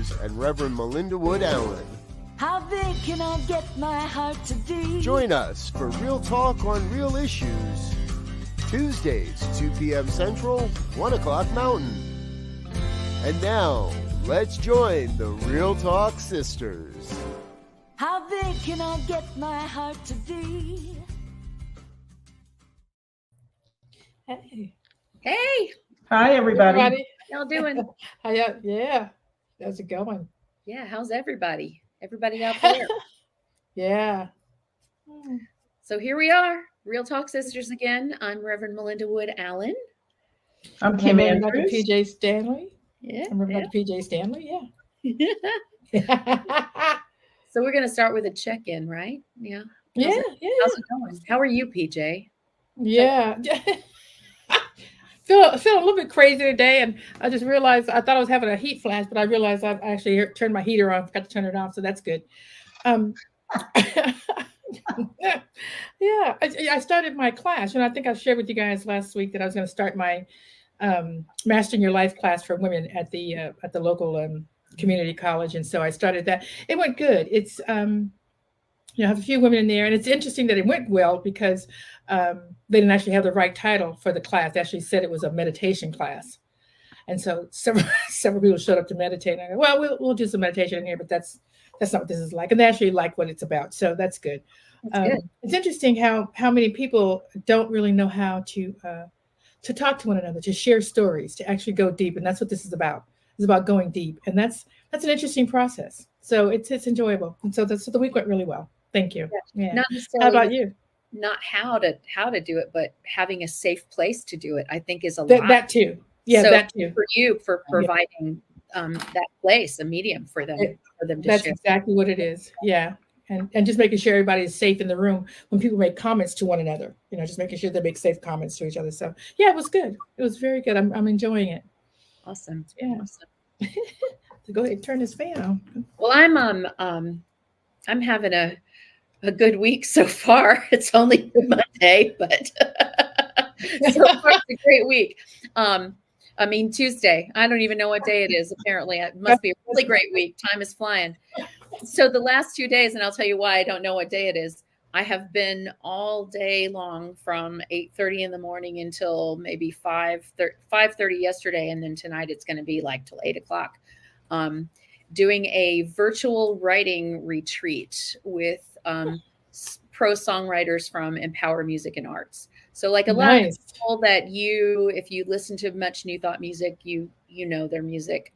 Andrews and Reverend Melinda Wood Allen. How big can I get my heart to be? Join us for Real Talk on Real Issues. Tuesdays, 2 p.m. Central, 1 o'clock Mountain. And now, let's join the Real Talk Sisters. How big can I get my heart to be? Hey. Hey. Hi, everybody. How y'all doing? Yeah. How's it going? Yeah. How's everybody? Everybody out there? Yeah. So here we are, Real Talk Sisters again. I'm Reverend Melinda Wood Allen. I'm Kim Dr. Andrews. Pjae Stanley. Yeah. I'm Dr. Pjae Stanley. Yeah. So we're going to start with a check-in, right? Yeah. Yeah. How's it going? How are you, Pjae? Yeah. Feel a little bit crazy today, and I just realized I thought I was having a heat flash, but I realized I've actually turned my heater on. Forgot to turn it off, so that's good. Yeah, I started my class, and I think I shared with you guys last week that I was going to start my Mastering Your Life class for women at the local community college, and so I started that. It went good. It's I have a few women in there, and it's interesting that it went well because they didn't actually have the right title for the class. They actually said it was a meditation class, and so several people showed up to meditate. And I go, well, we'll do some meditation in here, but that's not what this is like. And they actually like what it's about, so that's good. It's interesting how many people don't really know how to talk to one another, to share stories, to actually go deep, and that's what this is about. It's about going deep, and that's an interesting process. So it's enjoyable, and so the week went really well. Thank you. Yeah. Not How about you? Not how to do it, but having a safe place to do it, I think is a lot. That too. Yeah, so that too. For you, for providing that place, a medium for them to That's share. exactly what it is. Yeah. And just making sure everybody is safe in the room when people make comments to one another, just making sure they make safe comments to each other. So yeah, it was good. It was very good. I'm enjoying it. Awesome. Yeah. Awesome. So go ahead and turn this fan on. Well, I'm having a good week so far. It's only Monday, but so far it's a great week. Tuesday. I don't even know what day it is. Apparently, it must be a really great week. Time is flying. So the last 2 days, and I'll tell you why I don't know what day it is. I have been all day long from 8:30 in the morning until maybe 5:30 yesterday, and then tonight it's going to be like till 8 o'clock. Doing a virtual writing retreat with pro songwriters from Empower Music and Arts. So like a lot of people that if you listen to much New Thought music, you know their music.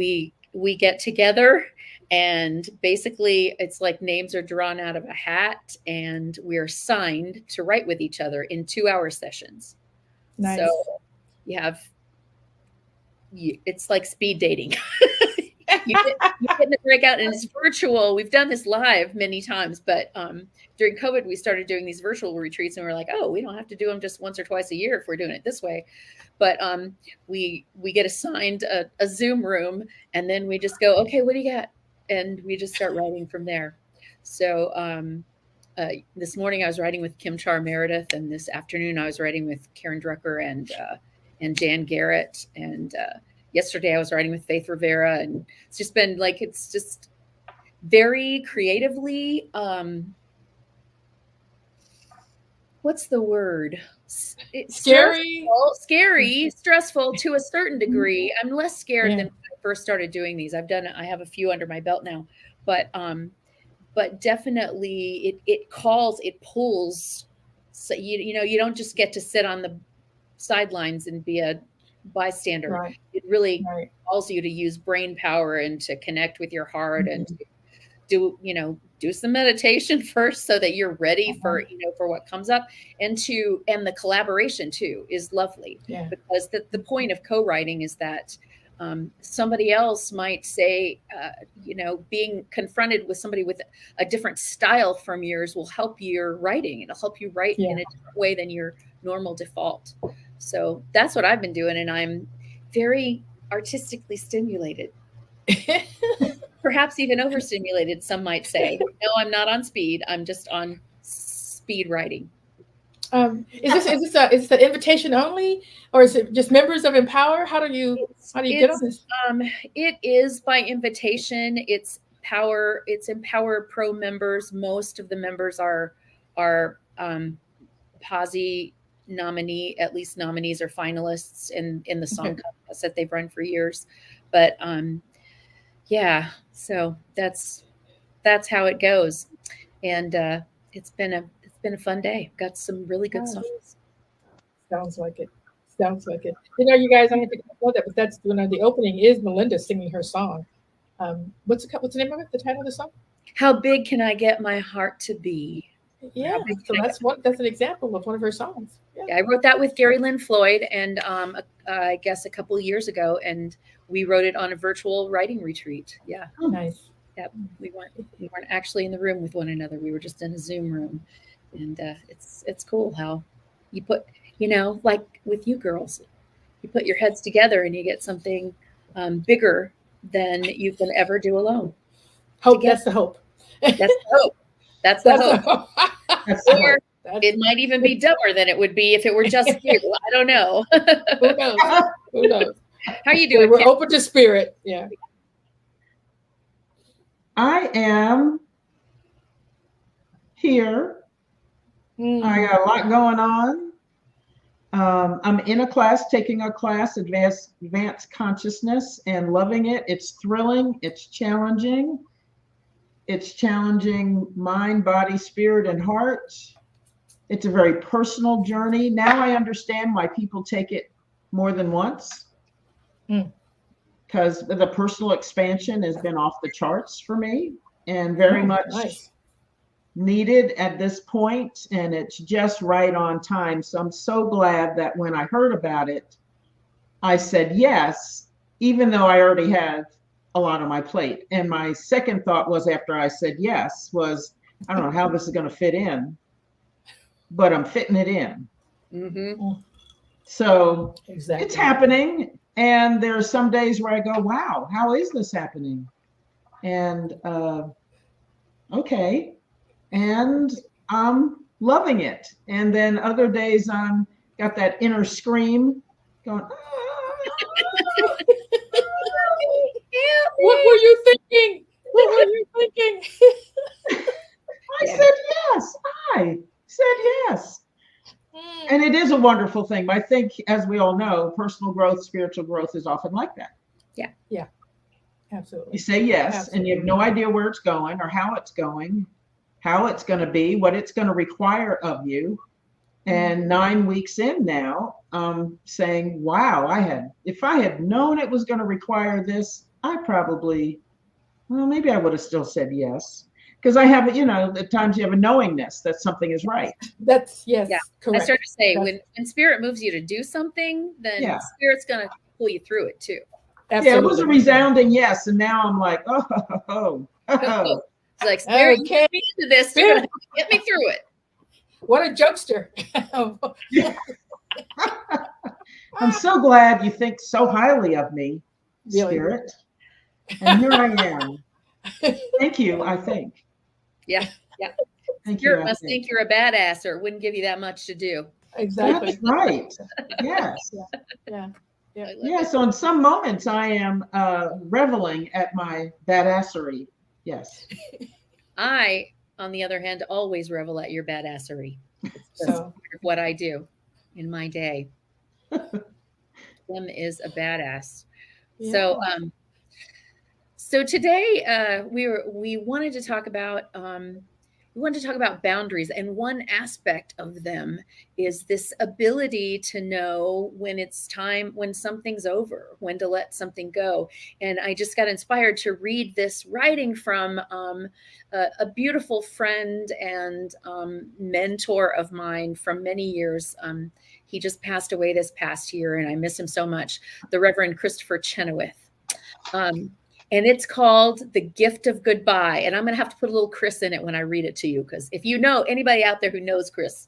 We get together, and basically it's like names are drawn out of a hat, and we are signed to write with each other in 2-hour sessions. Nice. So it's like speed dating. You get to break out, and it's virtual. We've done this live many times, but during COVID, we started doing these virtual retreats, and we're like, oh, we don't have to do them just once or twice a year if we're doing it this way. But we get assigned a Zoom room, and then we just go, okay, what do you got? And we just start writing from there. So this morning I was writing with Kim Char Meredith, and this afternoon I was writing with Karen Drucker and Dan Garrett, and yesterday I was writing with Faith Rivera, and it's just been like, it's just very creatively, what's the word? It's scary, stressful to a certain degree. I'm less scared than when I first started doing these. I have a few under my belt now, but definitely it pulls. So you don't just get to sit on the sidelines and be a bystander. Right. It really calls you to use brain power and to connect with your heart and to do some meditation first so that you're ready for what comes up, and the collaboration too is lovely. Because the point of co-writing is that somebody else might say, being confronted with somebody with a different style from yours will help your writing. It'll help you write in a different way than your normal default. So that's what I've been doing, and I'm very artistically stimulated. Perhaps even overstimulated, some might say. No, I'm not on speed. I'm just on speed writing. Is this the invitation only, or is it just members of Empower? How do you get on this? It is by invitation. It's Empower Pro members. Most of the members are Pjae nominees or finalists in the song contest that they've run for years. But yeah, so that's how it goes, and it's been a fun day. Got some really good songs. Sounds like it. You guys, I have to know that, but that's when the opening is Melinda singing her song. What's the name of it? The title of the song? How Big Can I Get My Heart to Be? Yeah, so that's an example of one of her songs. Yeah, I wrote that with Gary Lynn Floyd, and I guess a couple of years ago, and we wrote it on a virtual writing retreat. Yeah, nice. Yeah, we weren't actually in the room with one another. We were just in a Zoom room, and it's cool how you put, like with you girls, you put your heads together and you get something bigger than you can ever do alone. Hope. That's the hope. That's the hope. That's the hope. Or it might even be dumber than it would be if it were just you. I don't know. Who knows? How are you doing? We're open to spirit. Yeah. I am here. I got a lot going on. I'm in a class, taking a class, advanced consciousness, and loving it. It's thrilling. It's challenging. It's challenging mind, body, spirit, and heart. It's a very personal journey. Now I understand why people take it more than once, because the personal expansion has been off the charts for me and very much needed at this point, and it's just right on time. So I'm so glad that when I heard about it, I said yes, even though I already had a lot on my plate. And my second thought was, after I said yes, was, I don't know how this is going to fit in, but I'm fitting it in. So it's happening. And there are some days where I go, wow, how is this happening? And okay. And I'm loving it. And then other days I'm got that inner scream going, What were you thinking? I said yes. I said yes. And it is a wonderful thing. But I think, as we all know, personal growth, spiritual growth is often like that. Yeah. Absolutely. You say yes, and you have no idea where it's going or how it's going, how it's going to be, what it's going to require of you. And 9 weeks in now, I'm saying, wow, if I had known it was going to require this, maybe I would have still said yes. Because I have, at times you have a knowingness that something is right. That's, yes, correct. I started to say, when spirit moves you to do something, then spirit's going to pull you through it too. Absolutely. Yeah, it was a resounding yes. And now I'm like, oh. It's like, spirit, get me into this. You're going to get me through it. What a jokester. I'm so glad you think so highly of me, Spirit. And here I am. Thank you, I think. Yeah. Spirit must think you're a badass, or it wouldn't give you that much to do. Exactly. That's right. Yes. Yeah. So in some moments I am reveling at my badassery. Yes. I, on the other hand, always revel at your badassery. That's part of what I do in my day. Kim is a badass. Yeah. So today we wanted to talk about boundaries, and one aspect of them is this ability to know when it's time, when something's over, when to let something go. And I just got inspired to read this writing from a beautiful friend and mentor of mine from many years. He just passed away this past year, and I miss him so much. The Reverend Christopher Chenoweth. And it's called The Gift of Goodbye. And I'm going to have to put a little Chris in it when I read it to you, because if you know anybody out there who knows Chris,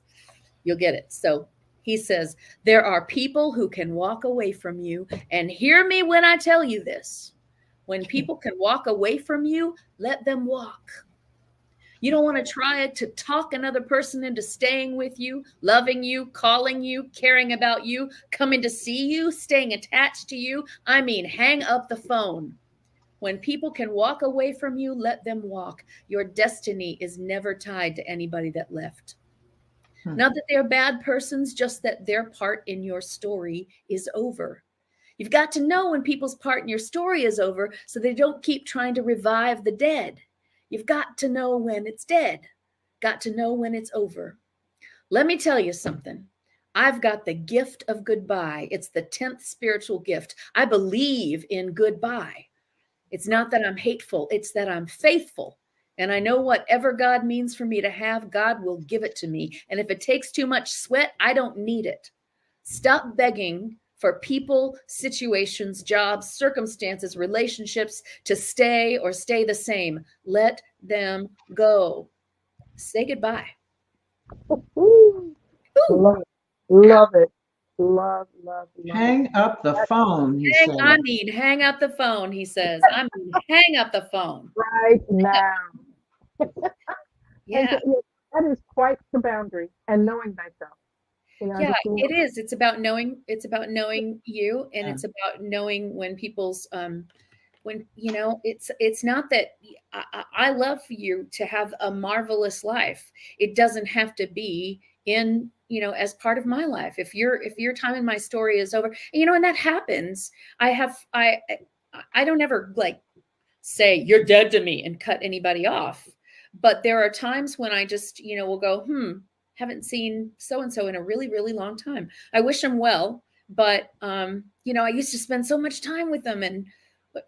you'll get it. So he says, there are people who can walk away from you, and hear me when I tell you this. When people can walk away from you, let them walk. You don't want to try to talk another person into staying with you, loving you, calling you, caring about you, coming to see you, staying attached to you. I mean, hang up the phone. When people can walk away from you, let them walk. Your destiny is never tied to anybody that left. Not that they're bad persons, just that their part in your story is over. You've got to know when people's part in your story is over so they don't keep trying to revive the dead. You've got to know when it's dead. Got to know when it's over. Let me tell you something. I've got the gift of goodbye. It's the 10th spiritual gift. I believe in goodbye. It's not that I'm hateful. It's that I'm faithful. And I know whatever God means for me to have, God will give it to me. And if it takes too much sweat, I don't need it. Stop begging for people, situations, jobs, circumstances, relationships to stay or stay the same. Let them go. Say goodbye. Ooh. Love it. Love it. Love. Hang up the phone, he said. Hang up the phone, he says. Hang up the phone. Right now. Yeah. That is quite the boundary, and knowing thyself. Yeah, it is. It's about knowing you, and it's about knowing when people's when it's not that I love you to have a marvelous life. It doesn't have to be in as part of my life. If your time in my story is over, and that happens, I don't ever say you're dead to me and cut anybody off. But there are times when I just will go, haven't seen so-and-so in a really, really long time. I wish them well, but I used to spend so much time with them, and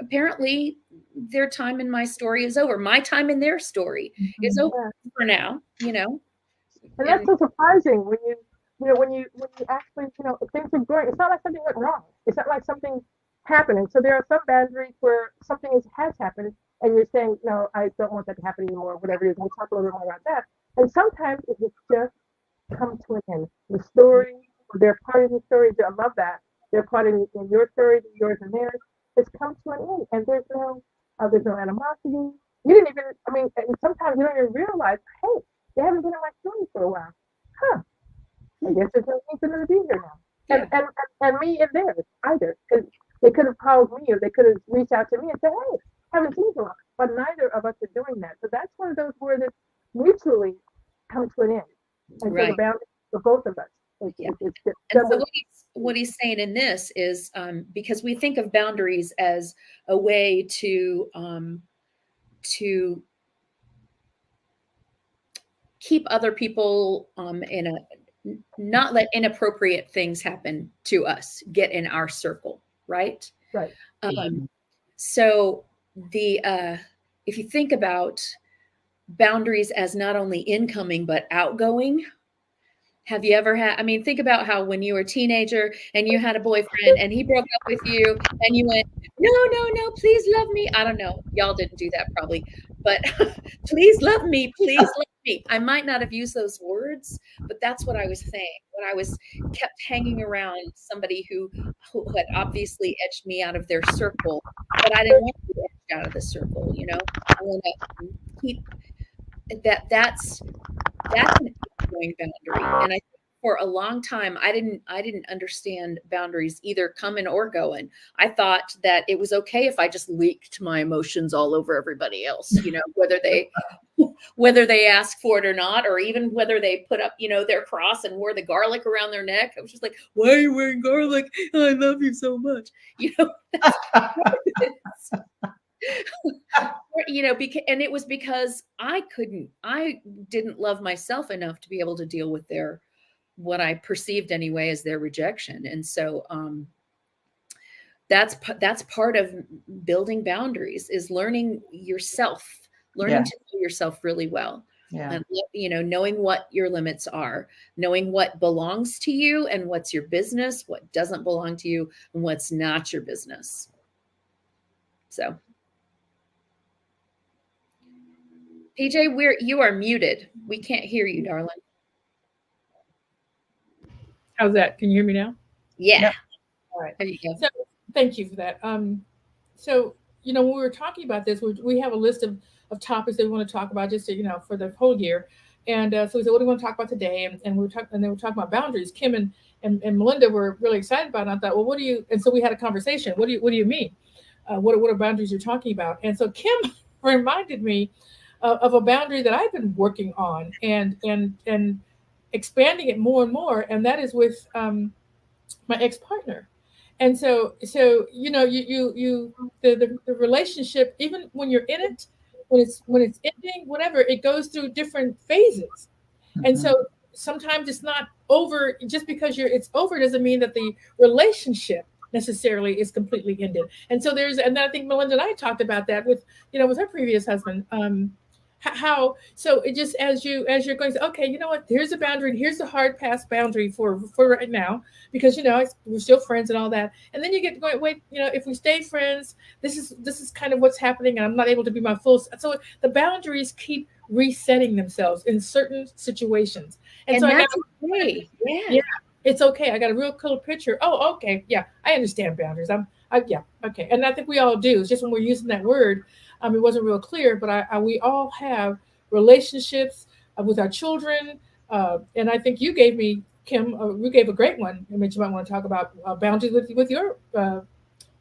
apparently their time in my story is over. My time in their story is over for now, And that's so surprising when you actually, things are going. It's not like something went wrong. It's not like something happened. And so there are some boundaries where something has happened, and you're saying, no, I don't want that to happen anymore, whatever it is. We'll talk a little bit more about that. And sometimes it has just come to an end. The story, or their part of the story, I love that. Their part in your story, yours and theirs, has come to an end. And there's no animosity. You didn't even, and sometimes you don't even realize, hey, they haven't been in my story for a while. I guess there's no need for them to be here now. Yeah. And me and theirs either. Because they could have called me, or they could have reached out to me and said, hey, haven't seen you for a while. But neither of us are doing that. So that's one of those where that mutually come to an end. And so the boundary for both of us. So what he's saying in this is because we think of boundaries as a way to keep other people not let inappropriate things happen to us, get in our circle, right? Right. So if you think about boundaries as not only incoming but outgoing, have you ever had, think about how when you were a teenager and you had a boyfriend and he broke up with you and you went, no, please love me. I don't know. Y'all didn't do that probably, but please love me. Please love me. I might not have used those words, but that's what I was saying when I was kept hanging around somebody who had obviously edged me out of their circle, but I didn't want to be edged out of the circle. I want to keep that's an ongoing boundary. And I think for a long time, I didn't understand boundaries either coming or going. I thought that it was okay if I just leaked my emotions all over everybody else, whether they asked for it or not, or even whether they put up, their cross and wore the garlic around their neck. I was just like, why are you wearing garlic? I love you so much. And it was because I didn't love myself enough to be able to deal with what I perceived anyway as their rejection. And so that's part of building boundaries, is learning yourself, to know yourself really well. Yeah. And, knowing what your limits are, knowing what belongs to you and what's your business, what doesn't belong to you, and what's not your business. So Pjae, you are muted. We can't hear you, darling. How's that? Can you hear me now? Yeah. Yep. All right. There you go. So, thank you for that. So, when we were talking about this, we have a list of topics that we want to talk about just to, for the whole year. And so we said, what do we want to talk about today? And we were talking, and they were talking about boundaries. Kim and Melinda were really excited about it. And I thought, well, what do you? And so we had a conversation. What do you mean? What are boundaries you're talking about? And so Kim reminded me of a boundary that I've been working on and expanding it more and more, and that is with my ex-partner. And so the relationship, even when you're in it, when it's ending, whatever, it goes through different phases. And so sometimes it's not over. Just because it's over doesn't mean that the relationship necessarily is completely ended. And so and I think Melinda and I talked about that with her previous husband. How so it just as you're going to, okay, you know what, here's a boundary, here's the hard pass boundary for right now, because we're still friends and all that. And then you get going, wait, if we stay friends, this is kind of what's happening, and I'm not able to be my full. So the boundaries keep resetting themselves in certain situations. And so that's okay. Yeah, it's okay. I got a real cool picture. Oh, okay. Yeah, I understand boundaries. Yeah, okay. And I think we all do. It's just when we're using that word, it wasn't real clear, but we all have relationships with our children. And I think you gave me, Kim, you gave a great one. I mean, you might want to talk about boundaries with your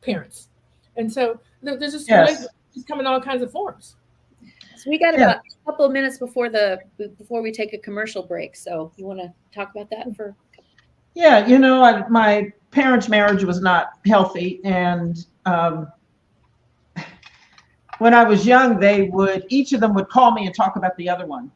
parents. And so there's just relationships come in all kinds of forms. So we got about a couple of minutes before we take a commercial break. So you want to talk about that for? Yeah, my parents' marriage was not healthy, and when I was young, each of them would call me and talk about the other one.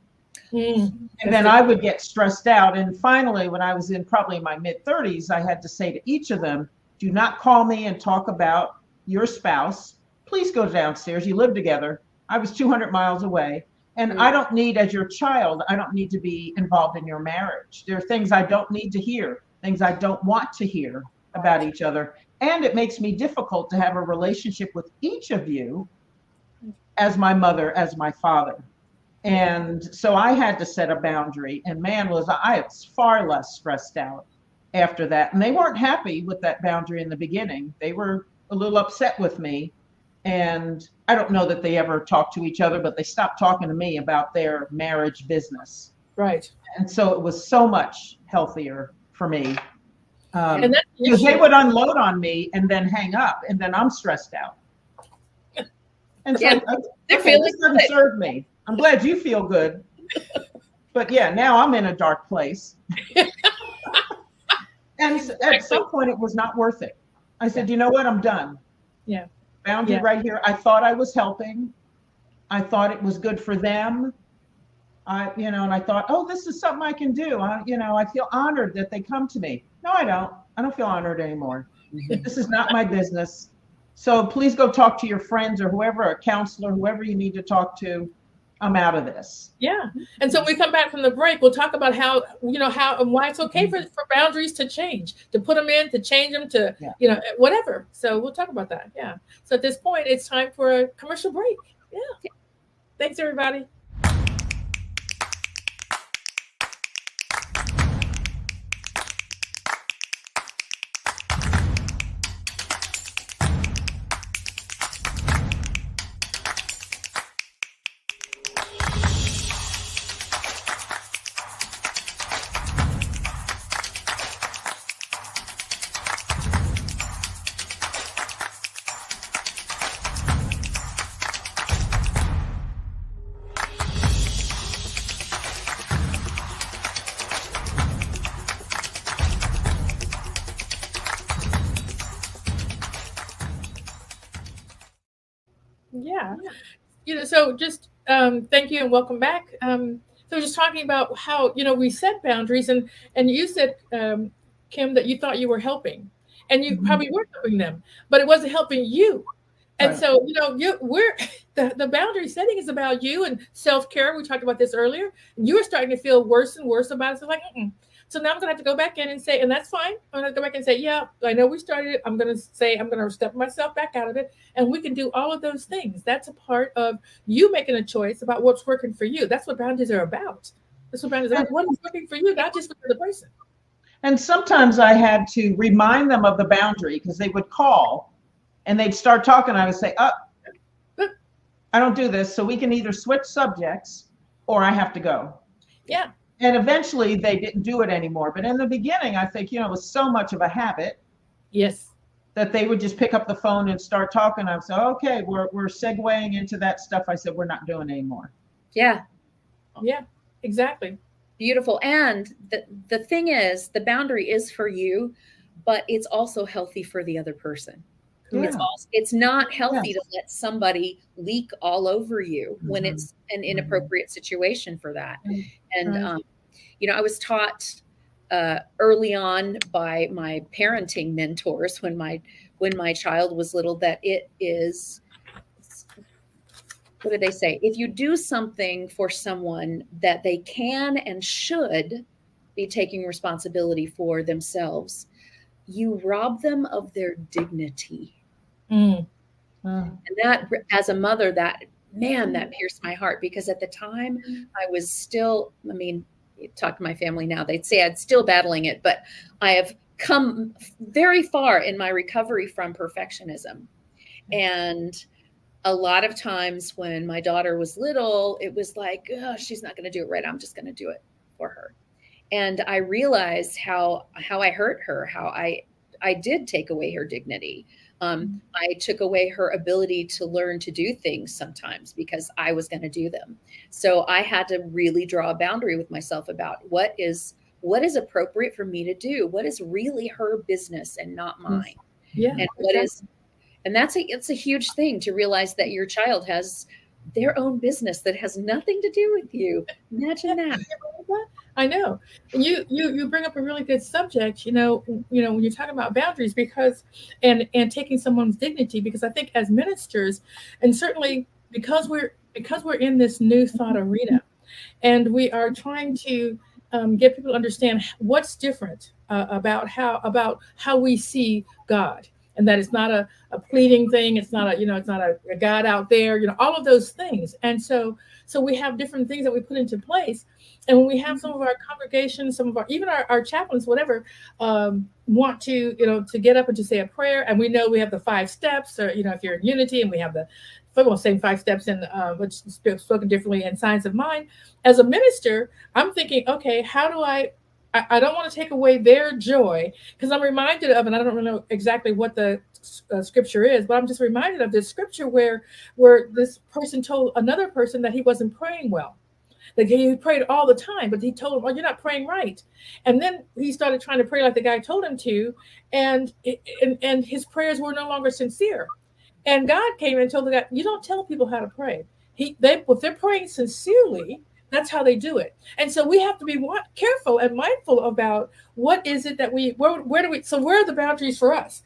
And then I would get stressed out. And finally, when I was in probably my mid-30s, I had to say to each of them, do not call me and talk about your spouse. Please go downstairs. You live together. I was 200 miles away. And I don't need, as your child, I don't need to be involved in your marriage. There are things I don't need to hear, things I don't want to hear about each other. And it makes me difficult to have a relationship with each of you as my mother, as my father. And so I had to set a boundary, and man, I was far less stressed out after that. And they weren't happy with that boundary in the beginning. They were a little upset with me. And I don't know that they ever talked to each other, but they stopped talking to me about their marriage business. Right. And so it was so much healthier for me. Because they would unload on me and then hang up, and then I'm stressed out. And so this doesn't serve me. I'm glad you feel good. But yeah, now I'm in a dark place. And at some point it was not worth it. I said, you know what? I'm done. Yeah. Boundary right here. I thought I was helping. I thought it was good for them. And I thought, oh, this is something I can do. I feel honored that they come to me. No, I don't. I don't feel honored anymore. This is not my business. So please go talk to your friends or whoever, a counselor, whoever you need to talk to. I'm out of this. Yeah. And so when we come back from the break, we'll talk about how and why it's okay for boundaries to change, to put them in, to change them, to, whatever. So we'll talk about that. Yeah. So at this point, it's time for a commercial break. Yeah. Thanks, everybody. Yeah. So just thank you and welcome back. So just talking about how, we set boundaries, and you said, Kim, that you thought you were helping, and you probably were helping them, but it wasn't helping you. And so, the boundary setting is about you and self-care. We talked about this earlier. You were starting to feel worse and worse about it. So So now I'm going to have to go back in and say, and that's fine. I'm going to go back and say, yeah, I know we started it. I'm going to step myself back out of it. And we can do all of those things. That's a part of you making a choice about what's working for you. That's what boundaries are about. That's what boundaries are about. What is working for you, not just for the other person. And sometimes I had to remind them of the boundary because they would call and they'd start talking. I would say, I I don't do this. So we can either switch subjects or I have to go. Yeah. And eventually they didn't do it anymore. But in the beginning, I think, it was so much of a habit. Yes. That they would just pick up the phone and start talking. I said, okay, we're segueing into that stuff. I said, we're not doing anymore. Yeah. Yeah, exactly. Beautiful. And the thing is, the boundary is for you, but it's also healthy for the other person. Yeah. It's not healthy to let somebody leak all over you when it's an inappropriate situation for that. And, I was taught early on by my parenting mentors when my child was little that it is, what did they say? If you do something for someone that they can and should be taking responsibility for themselves, you rob them of their dignity. And that, as a mother, that pierced my heart, because at the time I was still, talk to my family now, they'd say I'd still battling it, but I have come very far in my recovery from perfectionism. And a lot of times when my daughter was little, it was like, oh, she's not going to do it right. I'm just going to do it for her. And I realized how I hurt her, how I did take away her dignity. I took away her ability to learn to do things sometimes because I was going to do them. So I had to really draw a boundary with myself about what is appropriate for me to do, what is really her business and not mine. Yeah. And it's a huge thing to realize that your child has their own business that has nothing to do with you. Imagine that. I know. And you bring up a really good subject, when you're talking about boundaries, because and taking someone's dignity, because I think as ministers, and certainly because we're in this new thought arena, and we are trying to get people to understand what's different about how we see God. And that it's not a pleading thing. It's not a God out there, all of those things. And so we have different things that we put into place. And when we have some of our congregations, some of even our chaplains, whatever, want to get up and to say a prayer. And we know we have the 5 steps, or, if you're in unity, and we have the same 5 steps in which spoken differently in Science of Mind. As a minister, I'm thinking, okay, how do I don't want to take away their joy, because I'm reminded of, and I don't really know exactly what the scripture is, but I'm just reminded of this scripture where this person told another person that he wasn't praying well. Like he prayed all the time, but he told him, "Oh, you're not praying right." And then he started trying to pray like the guy told him to, and his prayers were no longer sincere. And God came and told the guy, "You don't tell people how to pray. If they're praying sincerely, that's how they do it." And so we have to be careful and mindful about what is it that where are the boundaries for us?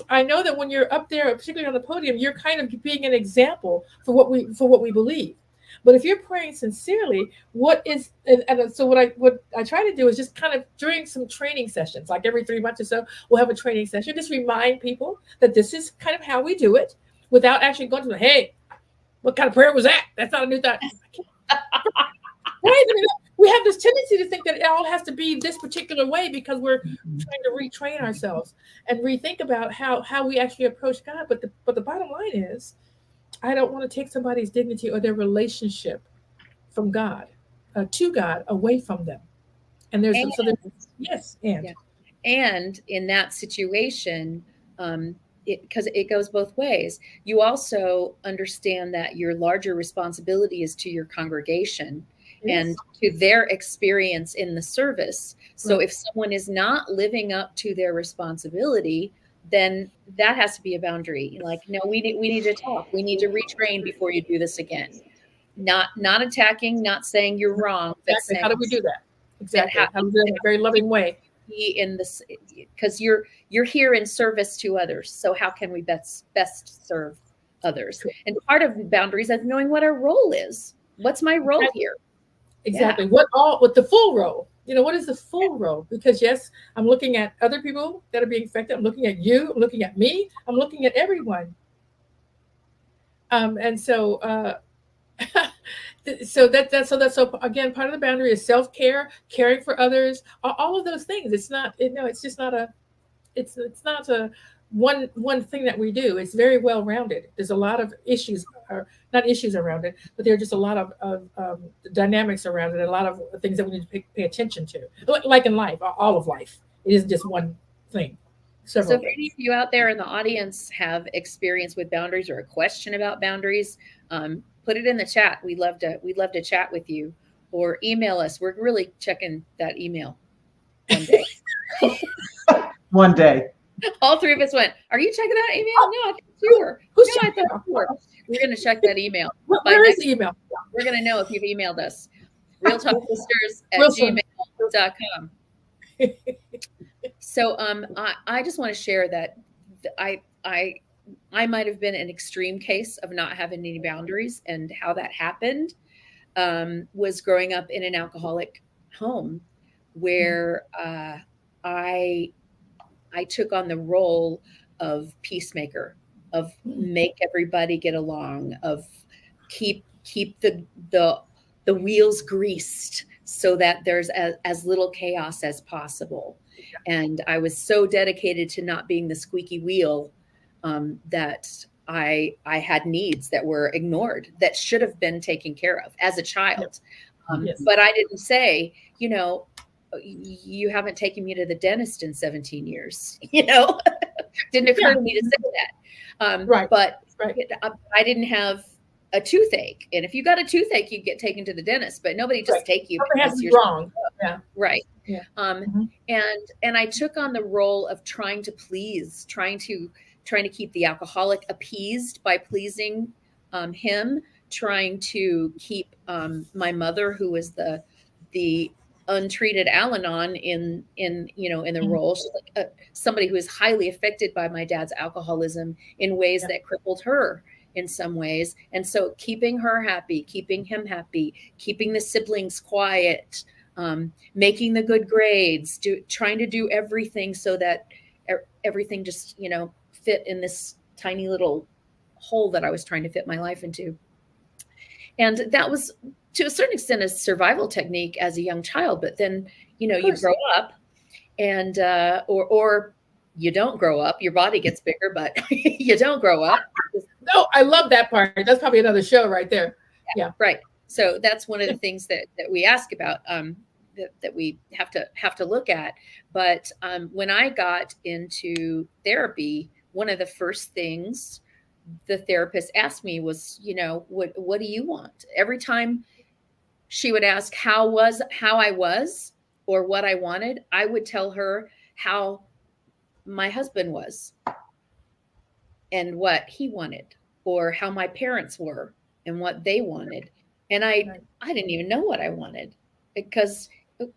I know that when you're up there, particularly on the podium, you're kind of being an example for what we believe. But if you're praying sincerely, so what I try to do is just kind of during some training sessions, like every 3 months or so, we'll have a training session, just remind people that this is kind of how we do it, without actually going to hey, what kind of prayer was that? That's not a new thought. Right? We have this tendency to think that it all has to be this particular way because we're trying to retrain ourselves and rethink about how we actually approach God. But the bottom line is, I don't want to take somebody's dignity or their relationship from God to God away from them. And and in that situation, because it goes both ways. You also understand that your larger responsibility is to your congregation and to their experience in the service. So if someone is not living up to their responsibility, then that has to be a boundary. Like, no, we need to talk. We need to retrain before you do this again. Not attacking, not saying you're wrong. But saying, how do we do that? Exactly. How do we do it in a very loving way? In this, because you're here in service to others. So how can we best serve others? And part of boundaries is knowing what our role is. What's my role here? Exactly. Yeah. What the full role? What is the full role? Because yes, I'm looking at other people that are being affected. I'm looking at you. I'm looking at me. I'm looking at everyone. And so. So again, part of the boundary is self-care, caring for others, all of those things. It's not, it's just not it's not one thing that we do. It's very well rounded. There's a lot of issues, or not issues around it, but there are just a lot of dynamics around it, a lot of things that we need to pay attention to. Like in life, all of life, it isn't just one thing. So if any of you out there in the audience have experience with boundaries or a question about boundaries, put it in the chat. We'd love to chat with you, or email us. We're really checking that email one day. One day. All three of us went, are you checking that email? No, I thought you were. Who's no, I thought you were. We're going to check that email. Where is the email? We're going to know if you've emailed us. realtalksisters@gmail.com. So I just want to share that I might have been an extreme case of not having any boundaries, and how that happened was growing up in an alcoholic home where I took on the role of peacemaker, of make everybody get along, of keep the wheels greased so that there's as little chaos as possible. And I was so dedicated to not being the squeaky wheel that I had needs that were ignored, that should have been taken care of as a child. Yes. But I didn't say, you haven't taken me to the dentist in 17 years, didn't occur to me to say that. Right. But Right. I didn't have a toothache. And if you got a toothache, you get taken to the dentist, but nobody just take you. Something has to be wrong. Yeah. Right. Yeah. And I took on the role of trying to please, trying to keep the alcoholic appeased by pleasing him, trying to keep my mother, who was the untreated Al-Anon in the role. She's like somebody who is highly affected by my dad's alcoholism in ways that crippled her in some ways. And so keeping her happy, keeping him happy, keeping the siblings quiet, making the good grades, trying to do everything so that everything just, fit in this tiny little hole that I was trying to fit my life into. And that was, to a certain extent, a survival technique as a young child. But then, you grow up and, or you don't grow up, your body gets bigger, but you don't grow up. No, I love that part. That's probably another show right there. Yeah. Right. So that's one of the things that we ask about, that we have to look at. But when I got into therapy, one of the first things the therapist asked me was, what do you want? Every time she would ask how I was or what I wanted, I would tell her how my husband was and what he wanted, or how my parents were and what they wanted. And I didn't even know what I wanted, because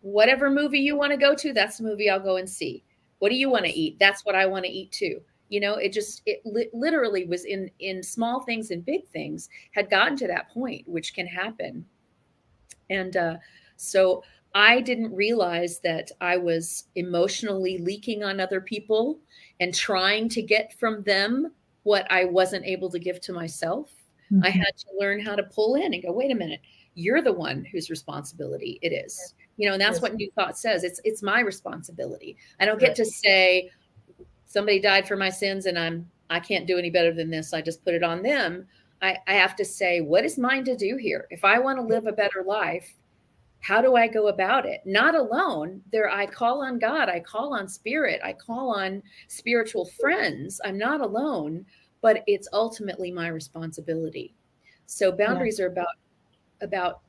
whatever movie you want to go to, that's the movie I'll go and see. What do you want to eat? That's what I want to eat too. It literally was in small things and big things had gotten to that point, which can happen. And so I didn't realize that I was emotionally leaking on other people and trying to get from them what I wasn't able to give to myself. Mm-hmm. I had to learn how to pull in and go, wait a minute, you're the one whose responsibility it is. And that's what New Thought says. It's my responsibility. I don't get to say, somebody died for my sins and I can't do any better than this. I just put it on them. I have to say, what is mine to do here? If I want to live a better life, how do I go about it? Not alone. I call on God. I call on spirit. I call on spiritual friends. I'm not alone, but it's ultimately my responsibility. So boundaries are about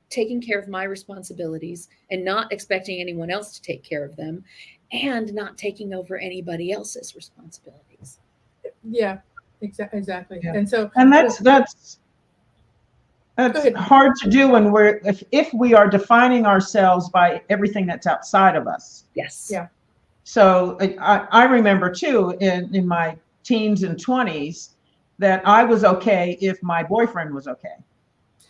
taking care of my responsibilities and not expecting anyone else to take care of them, and not taking over anybody else's responsibilities. Yeah, exactly. Yeah. And that's hard to do when if we are defining ourselves by everything that's outside of us. Yes. Yeah. So I remember too in my teens and 20s that I was okay if my boyfriend was okay,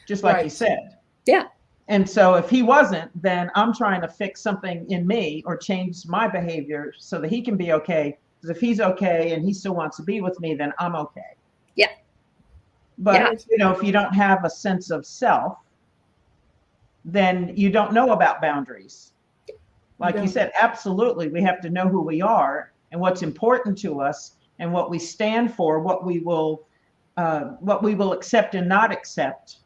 just like you said. Yeah. And so if he wasn't, then I'm trying to fix something in me or change my behavior so that he can be okay. Because if he's okay and he still wants to be with me, then I'm okay. Yeah. But, if you don't have a sense of self, then you don't know about boundaries. Like you said, absolutely. We have to know who we are and what's important to us and what we stand for, what we will accept and not accept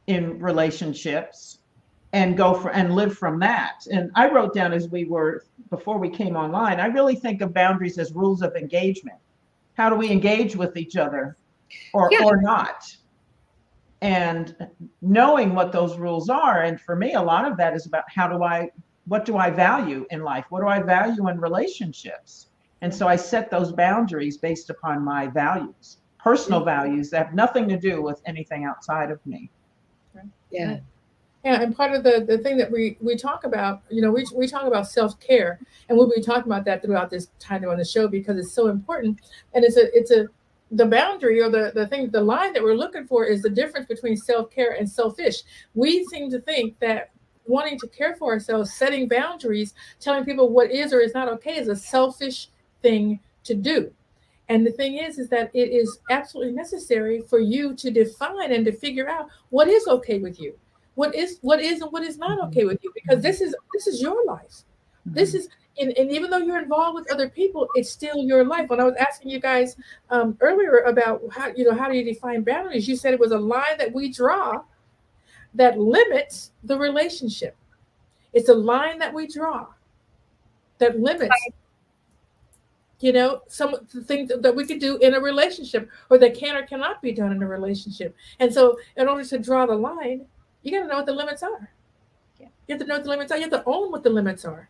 in relationships, and live from that. And I wrote down before we came online, I really think of boundaries as rules of engagement. How do we engage with each other or not? And knowing what those rules are. And for me, a lot of that is about what do I value in life? What do I value in relationships? And so I set those boundaries based upon my values, personal values that have nothing to do with anything outside of me. Yeah. Yeah, and part of the thing that we talk about, we talk about self-care, and we'll be talking about that throughout this time on the show because it's so important. And the boundary or the line that we're looking for is the difference between self-care and selfish. We seem to think that wanting to care for ourselves, setting boundaries, telling people what is or is not okay is a selfish thing to do. And the thing is that it is absolutely necessary for you to define and to figure out what is okay with you. What is and what is not okay with you, because this is your life. This is, and even though you're involved with other people, it's still your life. When I was asking you guys earlier about how do you define boundaries, you said it was a line that we draw that limits the relationship. It's a line that we draw that limits, some of the things that we could do in a relationship or that can or cannot be done in a relationship. And so in order to draw the line, you got to know what the limits are. You have to know what the limits are. You have to own what the limits are.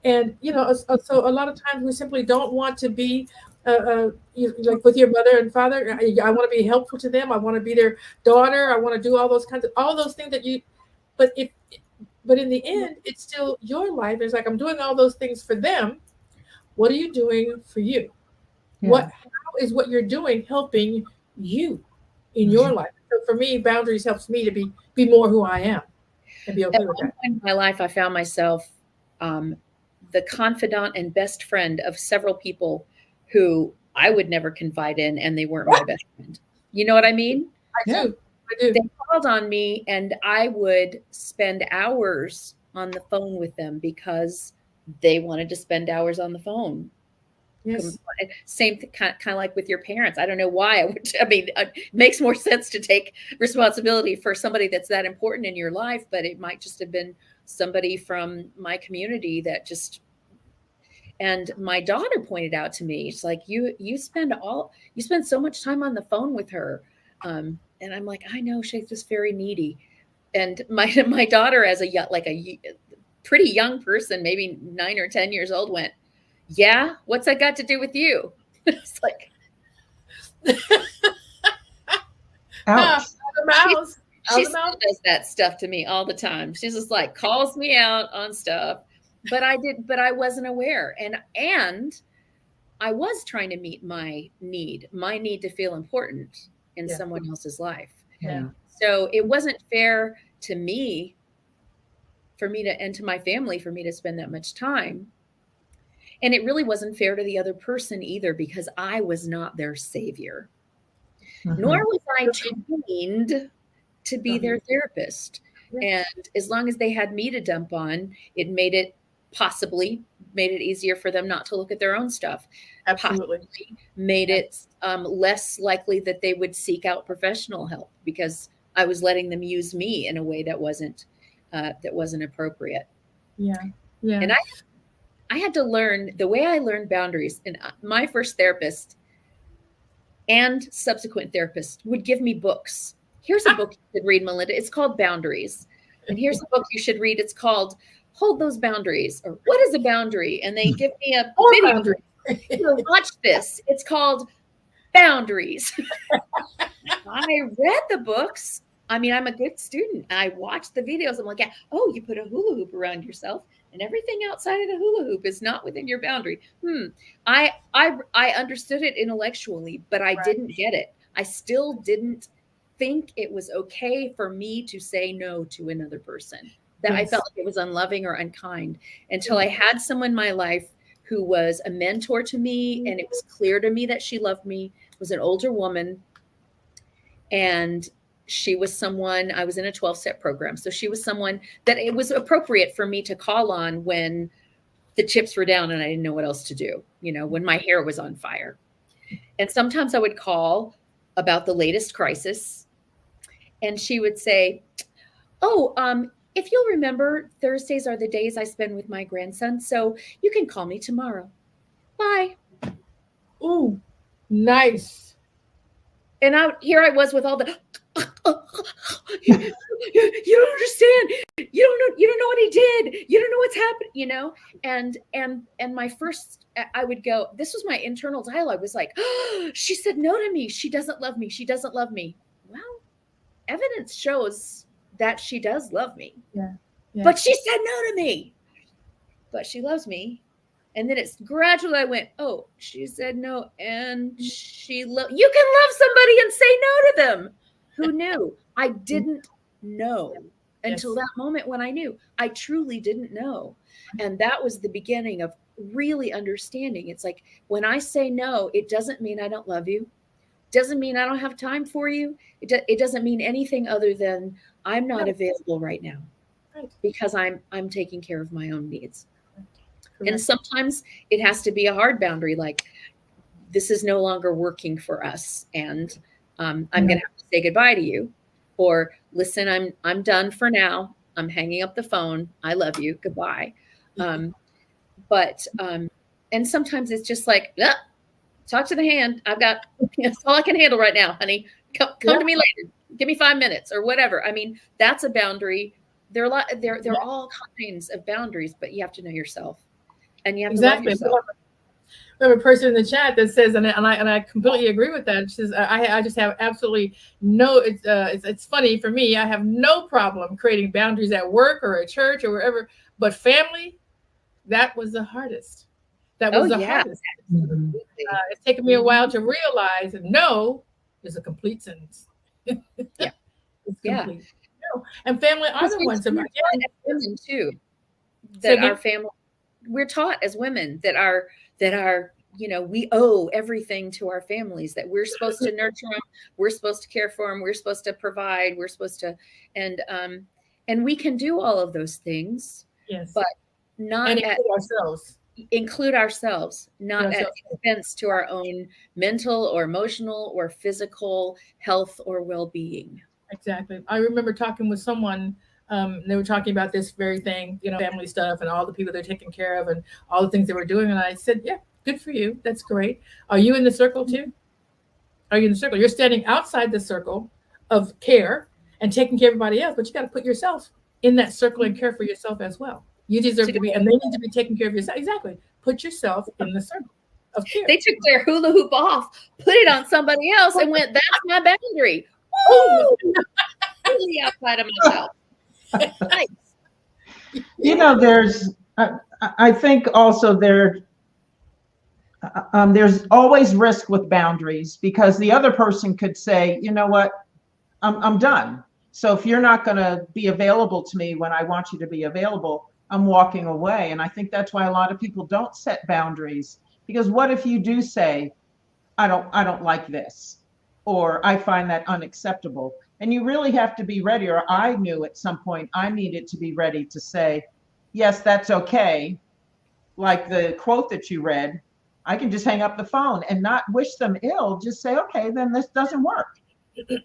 And, so a lot of times we simply don't want to be like with your mother and father. I want to be helpful to them. I want to be their daughter. I want to do all those things but in the end, it's still your life. It's like, I'm doing all those things for them. What are you doing for you? How is what you're doing helping you in your life? So for me, boundaries helps me to be more who I am and be okay with that. At one point in my life, I found myself the confidant and best friend of several people who I would never confide in, and they weren't my best friend. You know what I mean? I do. They called on me, and I would spend hours on the phone with them because they wanted to spend hours on the phone. Yes. Same kind of like with your parents. I don't know why. It makes more sense to take responsibility for somebody that's that important in your life, but it might just have been somebody from my community that just. And my daughter pointed out to me, it's like, you spend so much time on the phone with her, and I'm like, I know, she's just very needy. And my daughter, as a pretty young person, maybe 9 or 10 years old, went, yeah, what's that got to do with you? It's like, ouch. She still does that stuff to me all the time. She's just like, calls me out on stuff, but I wasn't aware. And I was trying to meet my need to feel important in someone else's life. Yeah. So it wasn't fair to me, and to my family, for me to spend that much time. And it really wasn't fair to the other person either, because I was not their savior, nor was I trained to be their therapist. And as long as they had me to dump on, it made it easier for them not to look at their own stuff. Absolutely. Possibly made it less likely that they would seek out professional help, because I was letting them use me in a way that wasn't appropriate. Yeah. Yeah. And I had to learn the way I learned boundaries. And my first therapist and subsequent therapist would give me books. Here's a book you should read, Melinda. It's called Boundaries. And here's a book you should read. It's called Hold Those Boundaries, or What is a Boundary? And they give me a video. Watch this. It's called Boundaries. I read the books. I'm a good student. I watched the videos. I'm like, oh, you put a hula hoop around yourself, and everything outside of the hula hoop is not within your boundary. I understood it intellectually, but I didn't get it. I still didn't think it was okay for me to say no to another person. That I felt like it was unloving or unkind, until I had someone in my life who was a mentor to me, and it was clear to me that she loved me. It was an older woman, and she was someone, I was in a 12-step program. So she was someone that it was appropriate for me to call on when the chips were down and I didn't know what else to do, when my hair was on fire. And sometimes I would call about the latest crisis, and she would say, oh, if you'll remember, Thursdays are the days I spend with my grandson, so you can call me tomorrow. Bye. Ooh, nice. And here I was with all the, you don't understand. You don't know what he did. You don't know what's happened, you know? And my first, I would go, this was my internal dialogue, was like, oh, she said no to me. She doesn't love me. She doesn't love me. Well, evidence shows that she does love me. Yeah. But she said no to me. But she loves me. And then it's gradually I went, oh, she said no. And you can love somebody and say no to them. Who knew? I didn't know until that moment when I knew. I truly didn't know. And that was the beginning of really understanding. It's like, when I say no, it doesn't mean I don't love you. Doesn't mean I don't have time for you. It doesn't mean anything other than I'm not available right now because I'm taking care of my own needs. And sometimes it has to be a hard boundary, like this is no longer working for us, and I'm going to have to say goodbye to you, or listen, I'm done for now. I'm hanging up the phone. I love you. Goodbye. And sometimes it's just like, talk to the hand. I've got, that's all I can handle right now, honey. Come to me later. Give me 5 minutes or whatever. I mean, that's a boundary. There are all kinds of boundaries, but you have to know yourself. And you have to love yourself. We have a person in the chat that says, and I completely agree with that. She says, I just have absolutely no. It's funny for me. I have no problem creating boundaries at work or at church or wherever, but family, that was the hardest. That was the hardest. It's taken me a while to realize that no is a complete sentence. Yeah, it's complete. No. And family are the ones that are women too. That our family. We're taught as women that are, we owe everything to our families, that we're supposed to nurture them. We're supposed to care for them. We're supposed to provide. We're supposed to, and we can do all of those things, but not include ourselves, not at expense to our own mental or emotional or physical health or well-being. Exactly. I remember talking with someone. They were talking about this very thing, family stuff and all the people they're taking care of and all the things they were doing. And I said, yeah, good for you. That's great. Are you in the circle too? Are you in the circle? You're standing outside the circle of care and taking care of everybody else, but you got to put yourself in that circle and care for yourself as well. You deserve to be, and they need to be taking care of yourself. Exactly. Put yourself in the circle of care. They took their hula hoop off, put it on somebody else and went, that's my boundary. Woo! Totally outside of myself. Nice. There's I think also there's always risk with boundaries, because the other person could say, you know what, I'm done. So if you're not going to be available to me when I want you to be available, I'm walking away. And I think that's why a lot of people don't set boundaries, because what if you do say, I don't like this, or I find that unacceptable? And you really have to be ready, or I knew at some point I needed to be ready to say, yes, that's okay. Like the quote that you read, I can just hang up the phone and not wish them ill. Just say, okay, then this doesn't work.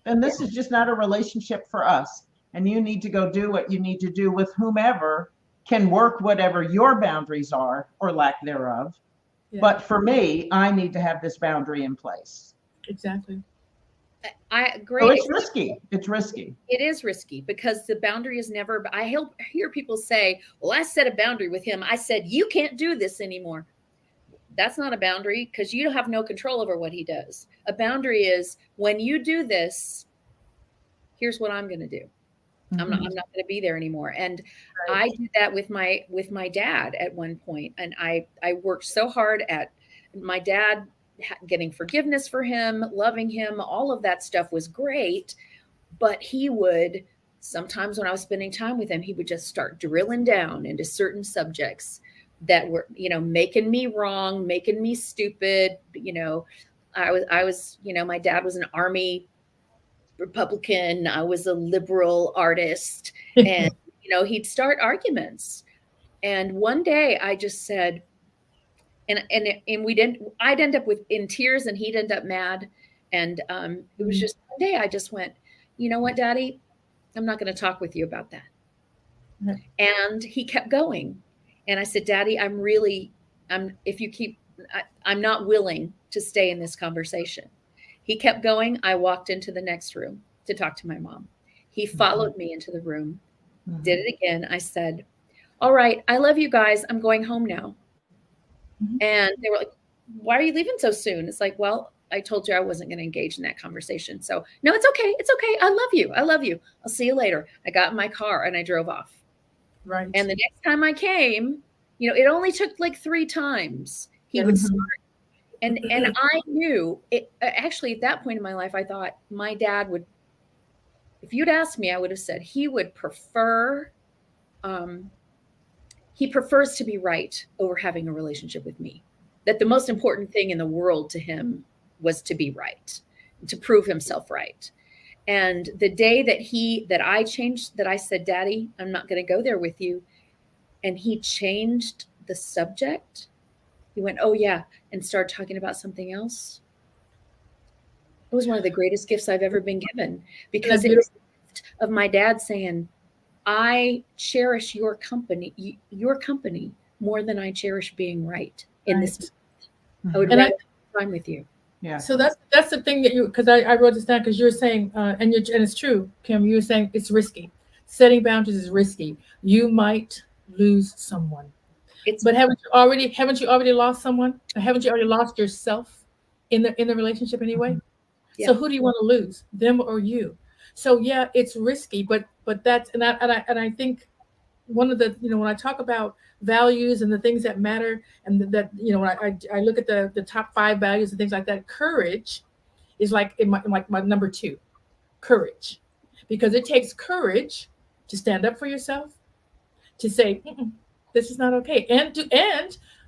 And this is just not a relationship for us. And you need to go do what you need to do with whomever can work whatever your boundaries are or lack thereof. Yeah. But for me, I need to have this boundary in place. Exactly. I agree. So it's risky. It's risky. It is risky because the boundary is never, I hear people say, well, I set a boundary with him. I said, you can't do this anymore. That's not a boundary, because you have no control over what he does. A boundary is, when you do this, here's what I'm going to do. Mm-hmm. I'm not going to be there anymore. And I did that with my dad at one point. And I worked so hard at my dad getting forgiveness for him, loving him, all of that stuff was great. But he would, sometimes when I was spending time with him, he would just start drilling down into certain subjects that were, making me wrong, making me stupid. I was, my dad was an Army Republican. I was a liberal artist, and, he'd start arguments. And one day I just said, and I'd end up in tears and he'd end up mad. And it was just one day I just went, you know what, Daddy, I'm not going to talk with you about that. Mm-hmm. And he kept going. And I said, Daddy, I'm not willing to stay in this conversation. He kept going. I walked into the next room to talk to my mom. He followed me into the room, did it again. I said, all right, I love you guys. I'm going home now. And they were like, why are you leaving so soon? It's like, well, I told you I wasn't going to engage in that conversation. So no, it's okay. It's okay. I love you. I love you. I'll see you later. I got in my car and I drove off. Right. And the next time I came, it only took like 3 times. He would start. And I knew it actually at that point in my life, I thought my dad would, if you'd asked me, I would have said he would prefer, he prefers to be right over having a relationship with me. That the most important thing in the world to him was to be right, to prove himself right. And the day that I changed, that I said, Daddy, I'm not going to go there with you. And he changed the subject. He went, oh yeah, and started talking about something else. It was one of the greatest gifts I've ever been given, because it was the gift of my dad saying, I cherish your company more than I cherish being right in this. I would rather spend time with you. Yeah. So that's the thing that because I wrote this down because you were saying, and it's true, Kim, you were saying it's risky. Setting boundaries is risky. You might lose someone. But haven't you already lost someone? Or haven't you already lost yourself in the relationship anyway? Yeah. So who do you want to lose, them or you? So yeah, it's risky, but that's and I think one of the when I talk about values and the things that matter, and that when I look at the top 5 values and things like that, courage is like my number 2, courage, because it takes courage to stand up for yourself, to say this is not okay, and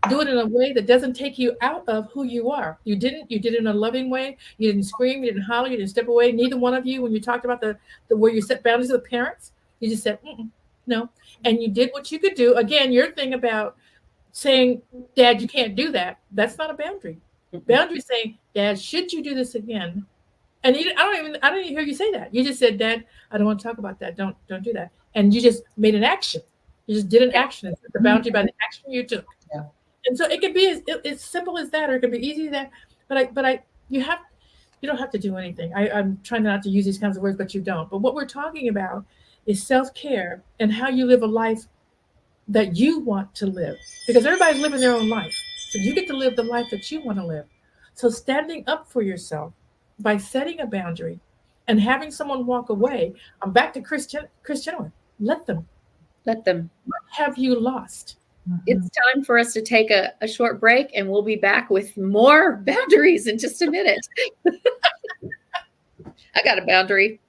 do it in a way that doesn't take you out of who you are. You did it in a loving way. You didn't scream, you didn't holler, you didn't step away. Neither one of you, when you talked about the where you set boundaries with parents, you just said no, and you did what you could do. Again, your thing about saying, Dad, you can't do that, that's not a boundary. Boundary saying, Dad, should you do this again? And I don't even hear you say that. You just said, Dad, I don't want to talk about that. Don't do that. And you just made an action. You just did an action. It's the boundary by the action you took. Yeah. And so it could be as simple as that, or it could be easy as that. But you don't have to do anything. I'm trying not to use these kinds of words, but you don't. But what we're talking about is self-care and how you live a life that you want to live. Because everybody's living their own life. So you get to live the life that you want to live. So standing up for yourself by setting a boundary and having someone walk away. I'm back to Chris Gentleman. Let them. What have you lost? It's time for us to take a short break, and we'll be back with more boundaries in just a minute. I got a boundary.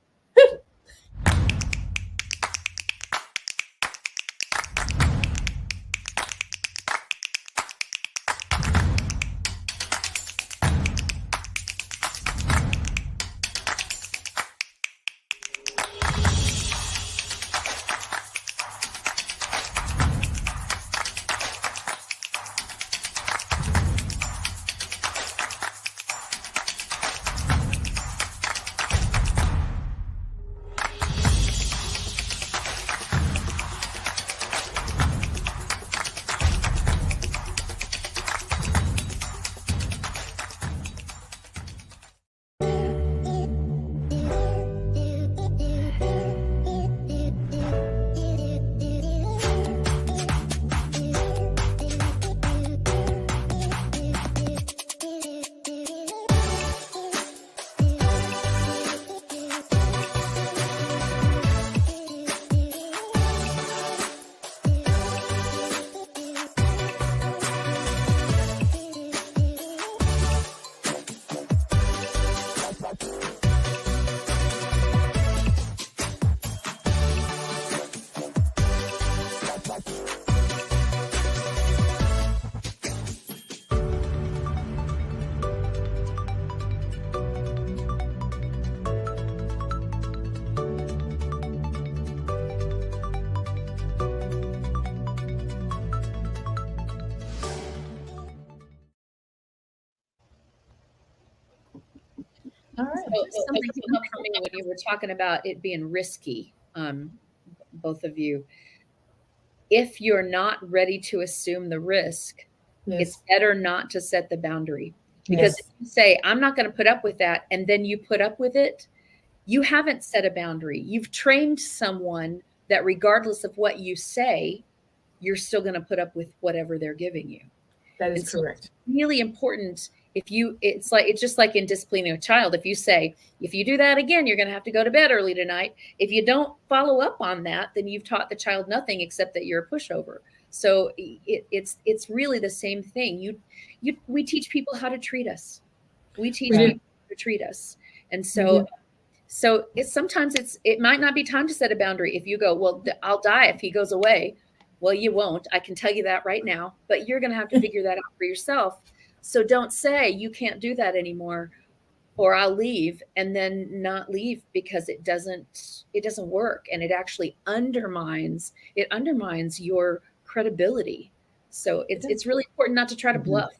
All right. So something came up for me when you were talking about it being risky, both of you. If you're not ready to assume the risk, it's better not to set the boundary. Because if you say, I'm not going to put up with that, and then you put up with it, you haven't set a boundary. You've trained someone that regardless of what you say, you're still going to put up with whatever they're giving you. That is correct. It's really important. It's just like in disciplining a child. If you say, if you do that again, you're going to have to go to bed early tonight. If you don't follow up on that, then you've taught the child nothing except that you're a pushover. So it's really the same thing. We teach people how to treat us. We teach people how to treat us. And so, sometimes it might not be time to set a boundary. If you go, well, I'll die if he goes away. Well, you won't. I can tell you that right now, but you're going to have to figure that out for yourself. So don't say you can't do that anymore, or I'll leave, and then not leave because it doesn't work. And it actually undermines your credibility. So it's really important not to try to bluff.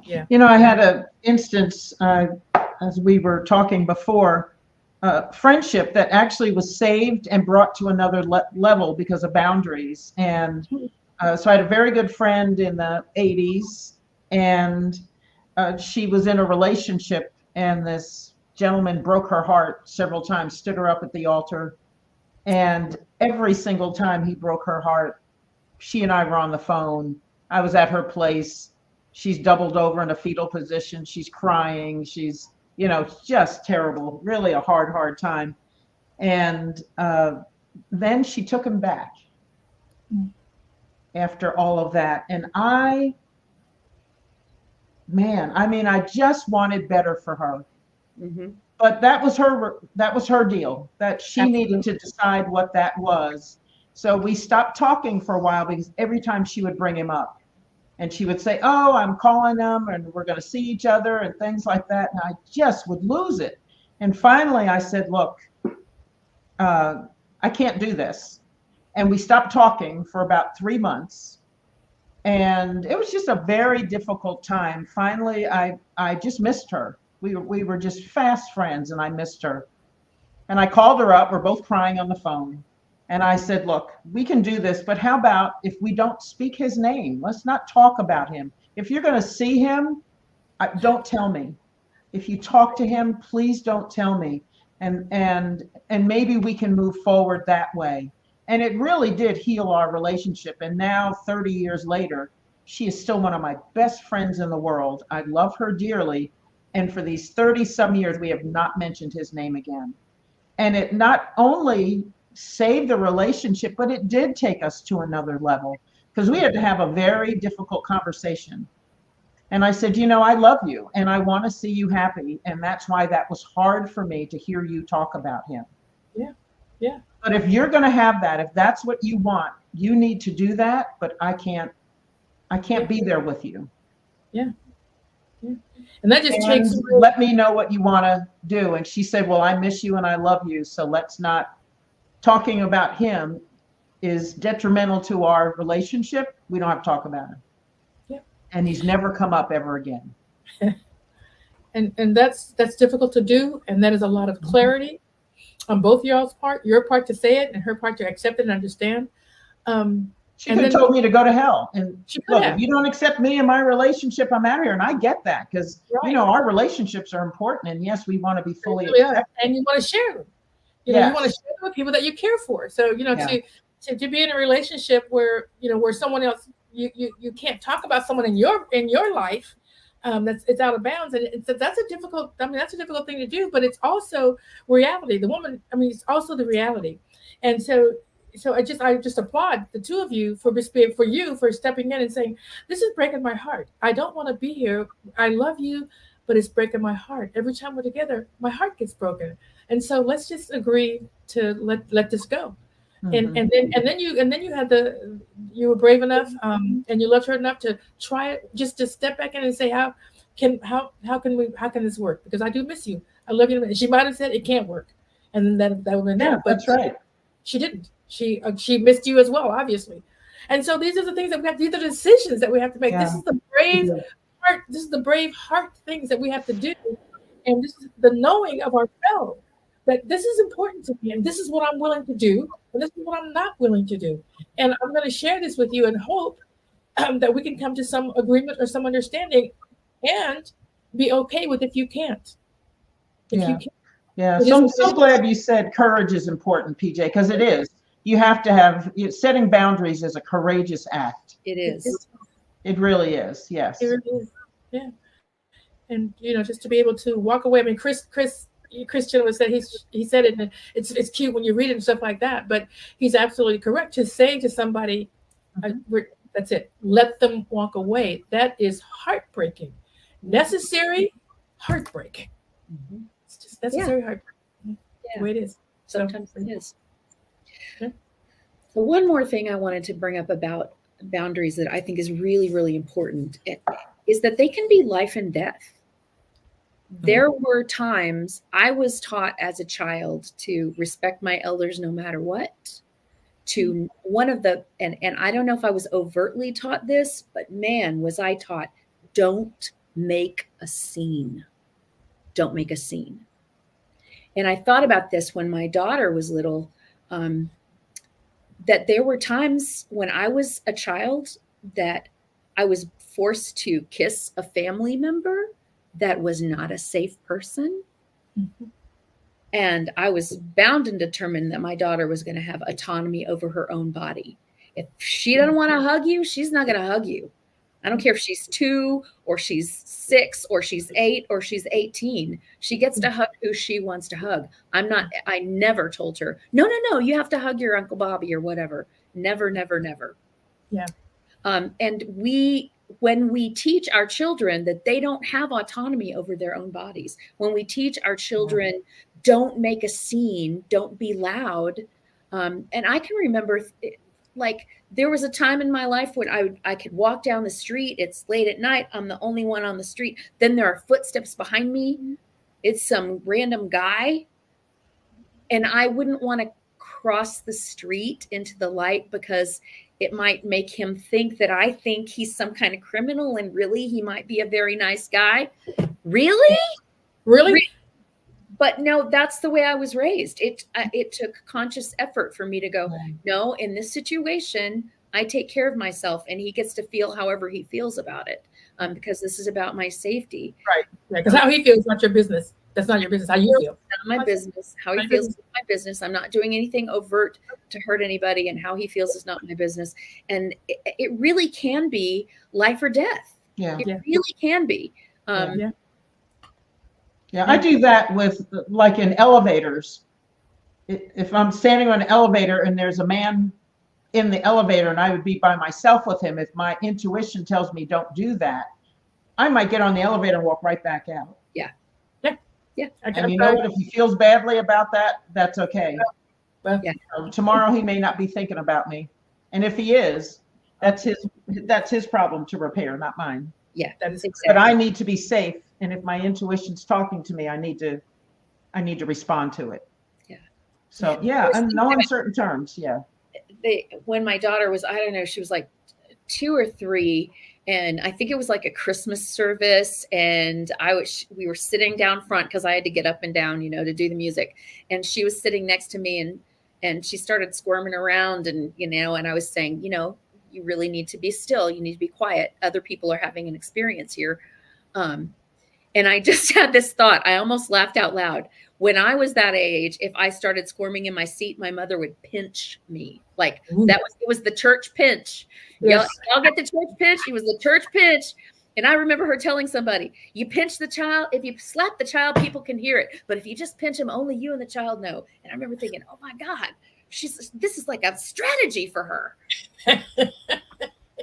Yeah. I had an instance, as we were talking before, friendship that actually was saved and brought to another level because of boundaries. And so I had a very good friend in the 80s, and she was in a relationship, and this gentleman broke her heart several times, stood her up at the altar. And every single time he broke her heart, she and I were on the phone. I was at her place. She's doubled over in a fetal position. She's crying. She's, just terrible, really a hard time. And then she took him back after all of that. And I just wanted better for her. Mm-hmm. But that was her deal, that she needed to decide what that was. So we stopped talking for a while because every time she would bring him up, and she would say, oh, I'm calling him and we're going to see each other and things like that. And I just would lose it. And finally I said, look, I can't do this. And we stopped talking for about 3 months. And it was just a very difficult time. Finally, I just missed her. We were just fast friends, and I missed her. And I called her up. We're both crying on the phone. And I said, look, we can do this, but how about if we don't speak his name? Let's not talk about him. If you're going to see him, don't tell me. If you talk to him, please don't tell me. And maybe we can move forward that way. And it really did heal our relationship. And now 30 years later, she is still one of my best friends in the world. I love her dearly. And for these 30 some years, we have not mentioned his name again. And it not only saved the relationship, but it did take us to another level, because we had to have a very difficult conversation. And I said, I love you and I want to see you happy. And that's why that was hard for me to hear you talk about him. Yeah. Yeah. But if you're going to have that, if that's what you want, you need to do that. But I can't be there with you. Yeah. Yeah. And that just takes. Let me know what you want to do. And she said, well, I miss you and I love you. So let's not. Talking about him is detrimental to our relationship. We don't have to talk about him. Yeah. And he's never come up ever again. And that's difficult to do. And that is a lot of clarity on both y'all's part, your part to say it and her part to accept it and understand. She could have told me to go to hell. And look, if you don't accept me and my relationship, I'm out of here. And I get that because, our relationships are important. And yes, we want to be fully accepted. And you want to share them. You want to share them with people that you care for. So, to be in a relationship where, where someone else, you can't talk about someone in your life, it's out of bounds. And that's a difficult thing to do, but it's also reality. The woman, it's also the reality. And so I just applaud the two of you for stepping in and saying, this is breaking my heart. I don't want to be here. I love you, but it's breaking my heart. Every time we're together, my heart gets broken. And so let's just agree to let this go. Mm-hmm. And then you were brave enough and you loved her enough to try it, just to step back in and say, how can this work? Because I do miss you. I love you. And she might have said it can't work. And then that would have been that. But that's right. She didn't. She missed you as well, obviously. And so these are the things these are the decisions that we have to make. Yeah. This is the brave heart. This is the brave heart things that we have to do And this is the knowing of ourselves that this is important to me, and this is what I'm willing to do, and this is what I'm not willing to do. And I'm going to share this with you and hope that we can come to some agreement or some understanding and be okay with if you can't. If you can't. Yeah, so I'm so glad you said courage is important, Pjae, because it is. You have to have, setting boundaries is a courageous act. It is. It really is, yes. It really is. Yeah. And, just to be able to walk away. I mean, Christian was said, he said it, and it's cute when you read it and stuff like that, but he's absolutely correct. Just saying to somebody, that's it, let them walk away. That is heartbreaking. Necessary heartbreak. It's just necessary heartbreak. The way it is. Sometimes it is. Yeah. So one more thing I wanted to bring up about boundaries that I think is really, really important is that they can be life and death. There were times I was taught as a child to respect my elders no matter what. To one of the, and I don't know if I was overtly taught this, but man, was I taught, don't make a scene. Don't make a scene. And I thought about this when my daughter was little, that there were times when I was a child that I was forced to kiss a family member that was not a safe person. And I was bound and determined that my daughter was going to have autonomy over her own body. If she doesn't want to hug you, she's not going to hug you. I don't care if she's 2 or she's 6 or she's 8 or she's 18. She gets to hug who she wants to hug. I never told her, no, you have to hug your Uncle Bobby or whatever. Never, never, never. Yeah. And when we teach our children that they don't have autonomy over their own bodies, when we teach our children, don't make a scene, don't be loud. And I can remember, like, there was a time in my life when I could walk down the street. It's late at night. I'm the only one on the street. Then there are footsteps behind me. It's some random guy. And I wouldn't want to cross the street into the light because it might make him think that I think he's some kind of criminal, and really he might be a very nice guy. Really? But no, that's the way I was raised. It took conscious effort for me to go, no, in this situation, I take care of myself, and he gets to feel however he feels about it, because this is about my safety. Right. Because how he feels is not your business. That's not your business. How you feel. Not my business. How he feels is my business. I'm not doing anything overt to hurt anybody, and how he feels is not my business. And it really can be life or death. Yeah. It really can be. Yeah, I do that with, like, in elevators. If I'm standing on an elevator and there's a man in the elevator and I would be by myself with him, if my intuition tells me don't do that, I might get on the elevator and walk right back out. Yeah. And you know what? If he feels badly about that, that's okay. Tomorrow he may not be thinking about me. And if he is, that's his problem to repair, not mine. Yeah, that is exactly. But I need to be safe. And if my intuition's talking to me, I need to respond to it. Yeah. So and no uncertain terms. Yeah. When my daughter was, I don't know, she was like 2 or 3, and I think it was like a Christmas service, and we were sitting down front because I had to get up and down, to do the music, and she was sitting next to me, and she started squirming around, and and I was saying, you really need to be still, you need to be quiet. Other people are having an experience here. And I just had this thought. I almost laughed out loud. When I was that age, if I started squirming in my seat, my mother would pinch me. Like, it was the church pinch. Yes. Y'all get the church pinch? It was the church pinch. And I remember her telling somebody, you pinch the child. If you slap the child, people can hear it. But if you just pinch him, only you and the child know. And I remember thinking, oh my God, this is like a strategy for her.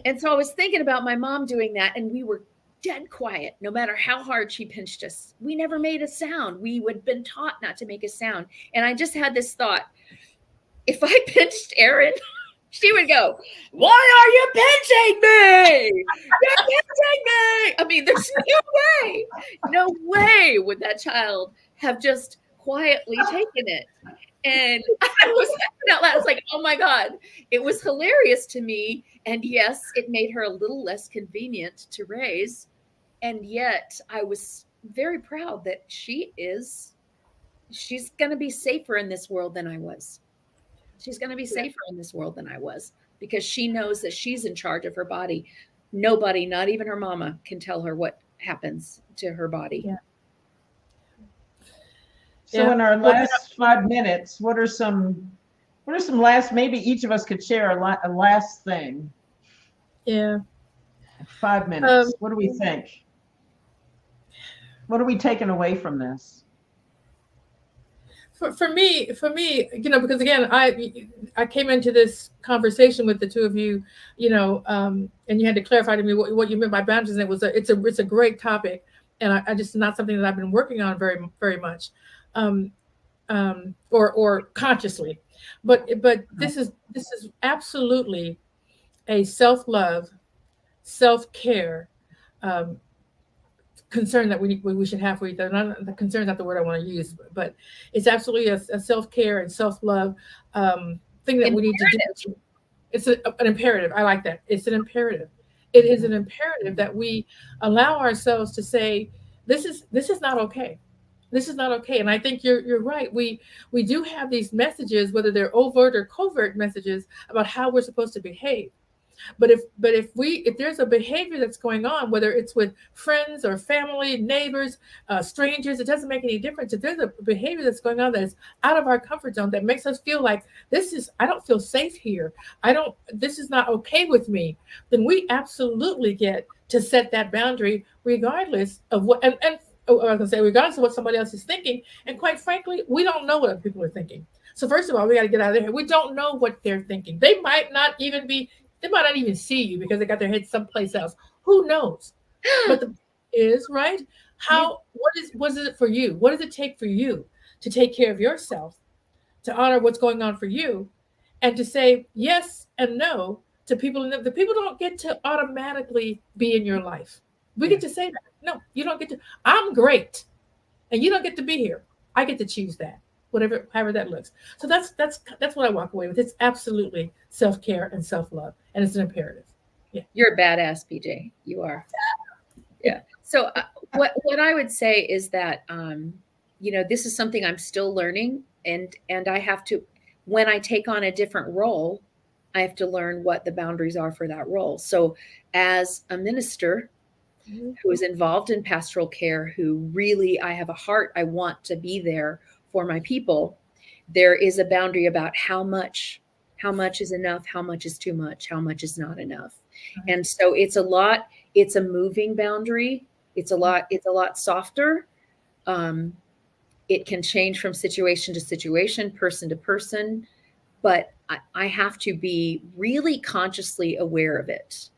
And so I was thinking about my mom doing that, and we were dead quiet, no matter how hard she pinched us. We never made a sound. We would have been taught not to make a sound. And I just had this thought, if I pinched Erin, she would go, why are you pinching me? You're pinching me. I mean, there's no way would that child have just quietly taken it. And I was laughing out loud. I was like, oh my God, it was hilarious to me. And yes, it made her a little less convenient to raise. And yet I was very proud that she's going to be safer in this world than I was. She's going to be safer in this world than I was, because she knows that she's in charge of her body. Nobody, not even her mama, can tell her what happens to her body. Yeah. So in our last 5 minutes, what are some last, maybe each of us could share a last thing. Yeah. 5 minutes. What do we think? What are we taking away from this? For me, because again, I came into this conversation with the two of you, and you had to clarify to me what you meant by boundaries. And it's a great topic, and I just not something that I've been working on very, very much, or consciously. But this is absolutely a self-love, self-care concern that we should have for each other. Not the concern is not the word I want to use, but it's absolutely a self-care and self-love thing that we need to do. It's an imperative. I like that. It's an imperative. It is an imperative that we allow ourselves to say, this is not okay. This is not okay. And I think you're right. We do have these messages, whether they're overt or covert messages, about how we're supposed to behave. But if there's a behavior that's going on, whether it's with friends or family, neighbors, strangers, it doesn't make any difference. If there's a behavior that's going on that is out of our comfort zone, that makes us feel like I don't feel safe here. This is not okay with me. Then we absolutely get to set that boundary, regardless of what, and I was gonna say, regardless of what somebody else is thinking. And quite frankly, we don't know what other people are thinking. So first of all, we got to get out of there. We don't know what they're thinking. They might not even see you because they got their head someplace else. Who knows? But the is right. What is it for you? What does it take for you to take care of yourself, to honor what's going on for you, and to say yes and no to people? The people don't get to automatically be in your life. We get to say that. No, you don't get to. I'm great, and you don't get to be here. I get to choose that. However that looks. So that's what I walk away with. It's absolutely self-care and self-love, and it's an imperative. Yeah, you're a badass, Pjae. You are. Yeah. So what I would say is that this is something I'm still learning, and I have to, when I take on a different role, I have to learn what the boundaries are for that role. So as a minister who is involved in pastoral care, who really, I have a heart, I want to be there for my people, there is a boundary about how much is enough, how much is too much, how much is not enough. And so it's a moving boundary. It's a lot softer. It can change from situation to situation, person to person, but I have to be really consciously aware of it.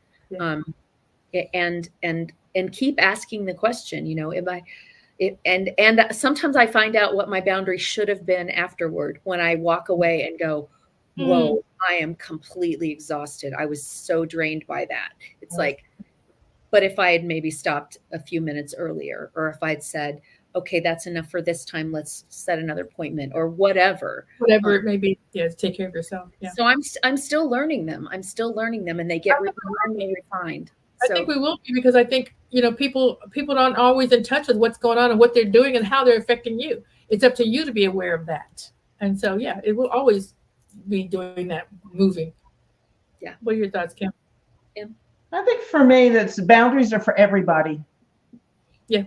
And keep asking the question, and sometimes I find out what my boundary should have been afterward, when I walk away and go, whoa, I am completely exhausted. I was so drained by that. It's like, but if I had maybe stopped a few minutes earlier, or if I'd said, okay, that's enough for this time, let's set another appointment, or whatever it may be. Yeah, take care of yourself. Yeah. So I'm still learning them. And they get refined. I think we will be, because I think, people aren't always in touch with what's going on and what they're doing and how they're affecting you. It's up to you to be aware of that. And so, yeah, it will always be doing that, moving. Yeah. What are your thoughts, Kim? I think for me, boundaries are for everybody. Yeah.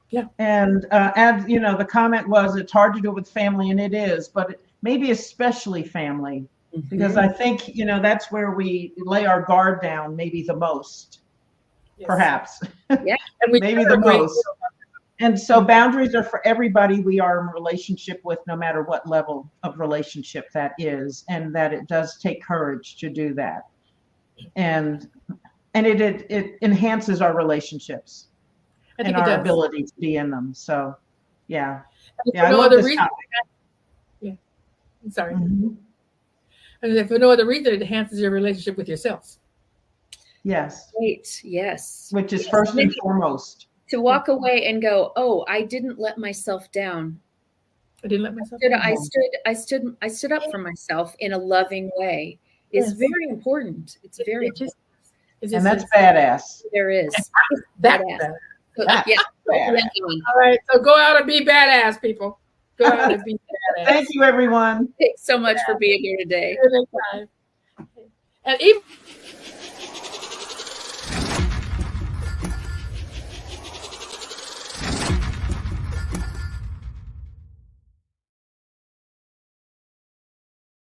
Yeah. And the comment was, it's hard to do it with family, and it is, but maybe especially family, because I think, that's where we lay our guard down maybe the most. Yes. Perhaps. Yeah. And maybe the most. And so boundaries are for everybody we are in relationship with, no matter what level of relationship that is, and that it does take courage to do that. And it enhances our relationships and our ability to be in them. So, yeah. I love this topic. Yeah. I'm sorry. And if for no other reason, it enhances your relationship with yourself. Yes. Right. Yes. Which is first and foremost. To walk away and go, oh, I didn't let myself down. I didn't let myself down. I stood up for myself in a loving way is very important. It's very important. And that's badass. There is. Badass. Yeah. All right, so go out and be badass, people. Go out and be badass. Thank you, everyone. Thanks so much for being here today. And even